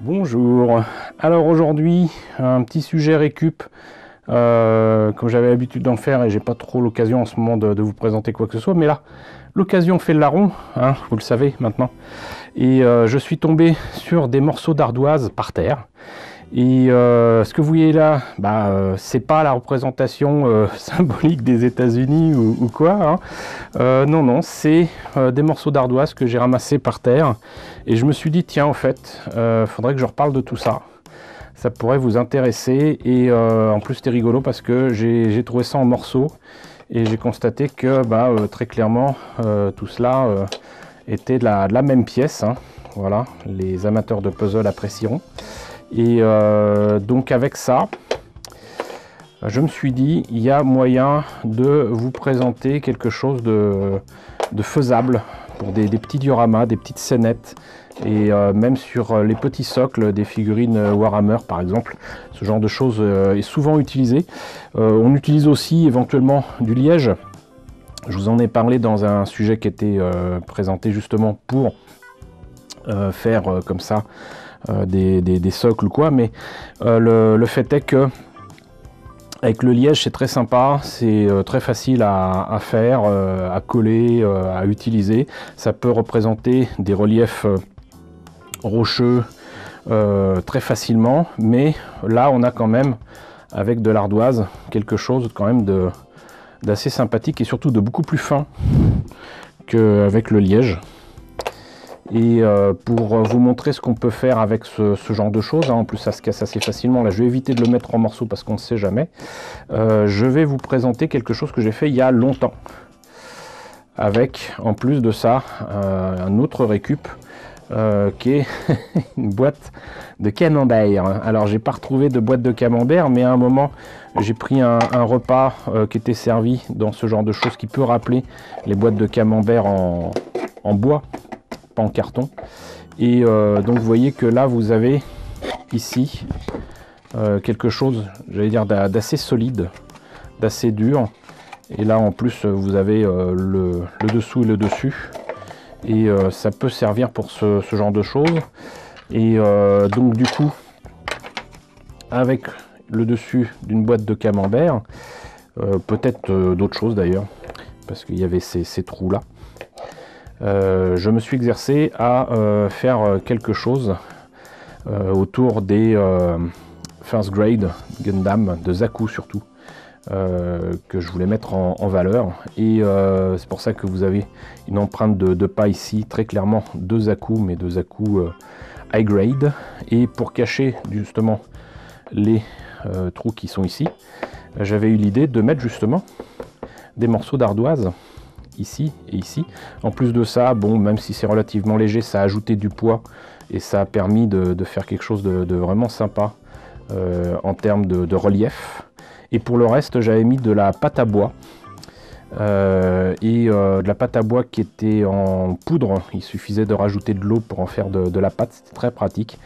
Bonjour, alors aujourd'hui un petit sujet récup, comme j'avais l'habitude d'en faire et j'ai pas trop l'occasion en ce moment de vous présenter quoi que ce soit, mais là l'occasion fait le larron, hein, vous le savez maintenant, et je suis tombé sur des morceaux d'ardoise par terre. Et ce que vous voyez là, c'est pas la représentation symbolique des États-Unis ou quoi, hein. Non, non, c'est des morceaux d'ardoise que j'ai ramassés par terre. Et je me suis dit, tiens, en fait, faudrait que je reparle de tout ça. Ça pourrait vous intéresser. Et en plus, c'était rigolo parce que j'ai trouvé ça en morceaux. Et j'ai constaté que très clairement, tout cela était de la même pièce, hein. Voilà, les amateurs de puzzle apprécieront. Et donc avec ça, je me suis dit, il y a moyen de vous présenter quelque chose de faisable pour des petits dioramas, des petites scénettes, et même sur les petits socles des figurines Warhammer par exemple. Ce genre de choses est souvent utilisé. On utilise aussi éventuellement du liège. Je vous en ai parlé dans un sujet qui était présenté justement pour faire comme ça des socles ou quoi, mais le fait est que avec le liège c'est très sympa, c'est très facile à faire, à coller, à utiliser. Ça peut représenter des reliefs rocheux très facilement, mais là on a quand même avec de l'ardoise quelque chose quand même d'assez sympathique et surtout de beaucoup plus fin qu'avec le liège. Et pour vous montrer ce qu'on peut faire avec ce genre de choses, hein, en plus ça se casse assez facilement, là je vais éviter de le mettre en morceaux parce qu'on ne sait jamais, je vais vous présenter quelque chose que j'ai fait il y a longtemps, avec en plus de ça un autre récup qui est une boîte de camembert. Alors j'ai pas retrouvé de boîte de camembert, mais à un moment j'ai pris un repas qui était servi dans ce genre de choses qui peut rappeler les boîtes de camembert en bois, en carton. Et donc vous voyez que là vous avez ici quelque chose, j'allais dire, d'assez solide, d'assez dur. Et là en plus vous avez le dessous et le dessus. Et ça peut servir pour ce genre de choses. Et donc du coup, avec le dessus d'une boîte de camembert, peut-être d'autres choses d'ailleurs, parce qu'il y avait ces trous là. Je me suis exercé à faire quelque chose autour des First Grade Gundam, de Zaku surtout, que je voulais mettre en valeur. Et c'est pour ça que vous avez une empreinte de pas ici, très clairement de Zaku, mais de Zaku High Grade. Et pour cacher justement les trous qui sont ici, j'avais eu l'idée de mettre justement des morceaux d'ardoise ici et ici. En plus de ça, bon, même si c'est relativement léger, ça a ajouté du poids et ça a permis de faire quelque chose de vraiment sympa en termes de relief. Et pour le reste, j'avais mis de la pâte à bois de la pâte à bois qui était en poudre. Il suffisait de rajouter de l'eau pour en faire de la pâte. C'était très pratique.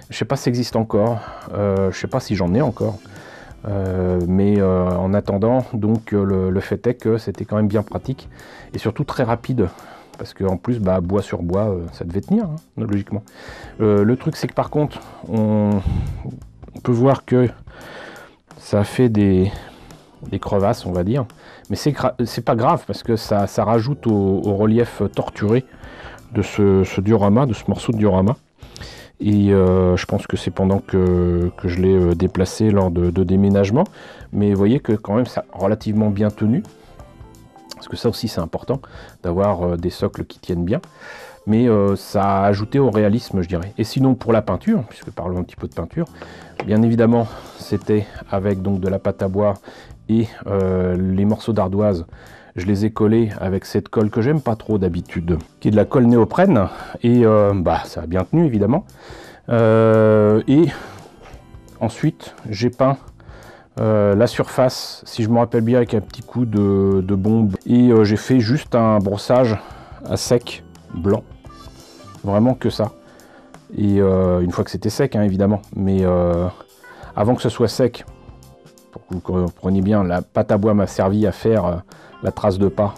Je sais pas si ça existe encore, je sais pas si j'en ai encore. Mais en attendant, donc le fait est que c'était quand même bien pratique et surtout très rapide, parce qu'en plus bois sur bois ça devait tenir, hein, logiquement. Le truc c'est que par contre on peut voir que ça fait des crevasses, on va dire, mais c'est pas grave parce que ça rajoute au relief torturé de ce diorama, de ce morceau de diorama. Et je pense que c'est pendant que je l'ai déplacé lors de déménagement. Mais vous voyez que quand même c'est relativement bien tenu. Parce que ça aussi c'est important, d'avoir des socles qui tiennent bien. Mais ça a ajouté au réalisme, je dirais. Et sinon pour la peinture, puisque parlons un petit peu de peinture, bien évidemment c'était avec donc de la pâte à bois et les morceaux d'ardoise. Je les ai collés avec cette colle que j'aime pas trop d'habitude, qui est de la colle néoprène, et ça a bien tenu évidemment. Et ensuite j'ai peint la surface, si je me rappelle bien, avec un petit coup de bombe, et j'ai fait juste un brossage à sec blanc, vraiment que ça. Et une fois que c'était sec, hein, évidemment, mais avant que ce soit sec, pour que vous compreniez bien, la pâte à bois m'a servi à faire la trace de pas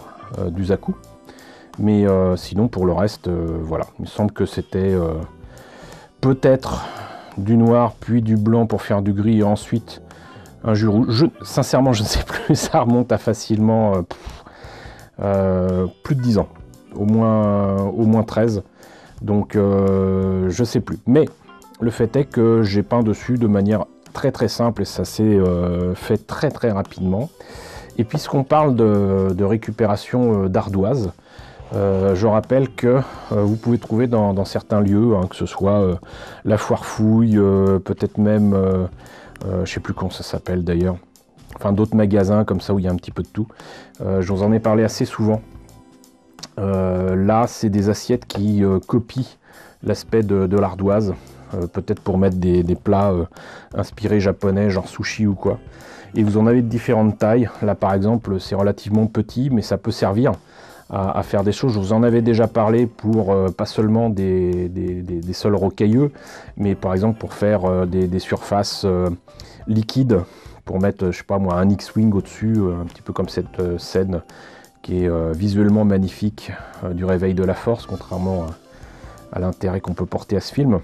du Zaku. Mais sinon pour le reste, voilà, il me semble que c'était peut-être du noir, puis du blanc pour faire du gris, et ensuite un jus rouge. Sincèrement, je ne sais plus, ça remonte à facilement plus de 10 ans, au moins 13, donc je sais plus. Mais le fait est que j'ai peint dessus de manière très simple et ça s'est fait très rapidement. Et puisqu'on parle de récupération d'ardoise, je rappelle que vous pouvez trouver dans certains lieux, hein, que ce soit la Foire Fouille, peut-être même, je sais plus comment ça s'appelle d'ailleurs, enfin d'autres magasins comme ça où il y a un petit peu de tout. Je vous en ai parlé assez souvent. Là, c'est des assiettes qui copient l'aspect de l'ardoise, peut-être pour mettre des plats inspirés japonais, genre sushi ou quoi. Et vous en avez de différentes tailles. Là, par exemple, c'est relativement petit, mais ça peut servir à faire des choses. Je vous en avais déjà parlé pour pas seulement des sols rocailleux, mais par exemple pour faire des surfaces liquides, pour mettre, je sais pas moi, un X-Wing au-dessus, un petit peu comme cette scène qui est visuellement magnifique du réveil de la force, contrairement à l'intérêt qu'on peut porter à ce film.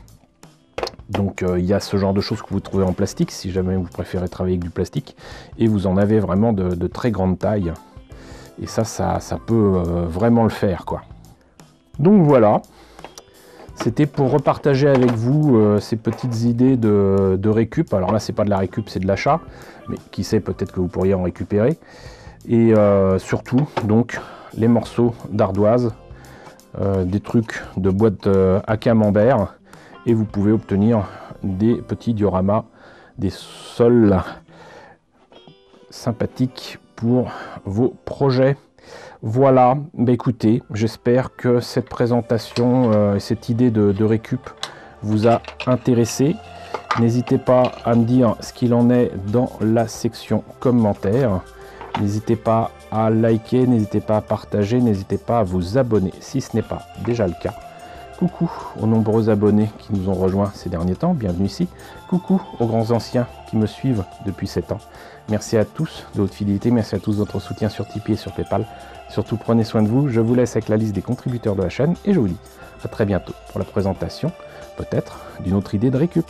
Donc il y a ce genre de choses que vous trouvez en plastique, si jamais vous préférez travailler avec du plastique, et vous en avez vraiment de très grande taille. Et ça peut vraiment le faire, quoi. Donc voilà, c'était pour repartager avec vous ces petites idées de récup. Alors là, c'est pas de la récup, c'est de l'achat, mais qui sait, peut-être que vous pourriez en récupérer. Et surtout, donc, les morceaux d'ardoise, des trucs de boîte à camembert, et vous pouvez obtenir des petits dioramas, des sols sympathiques pour vos projets. Voilà, bah écoutez, j'espère que cette présentation et cette idée de récup vous a intéressé. N'hésitez pas à me dire ce qu'il en est dans la section commentaires. N'hésitez pas à liker, n'hésitez pas à partager, n'hésitez pas à vous abonner si ce n'est pas déjà le cas. Coucou aux nombreux abonnés qui nous ont rejoints ces derniers temps, bienvenue ici. Coucou aux grands anciens qui me suivent depuis 7 ans. Merci à tous de votre fidélité, merci à tous de votre soutien sur Tipeee et sur Paypal. Surtout prenez soin de vous, je vous laisse avec la liste des contributeurs de la chaîne et je vous dis à très bientôt pour la présentation, peut-être, d'une autre idée de récup.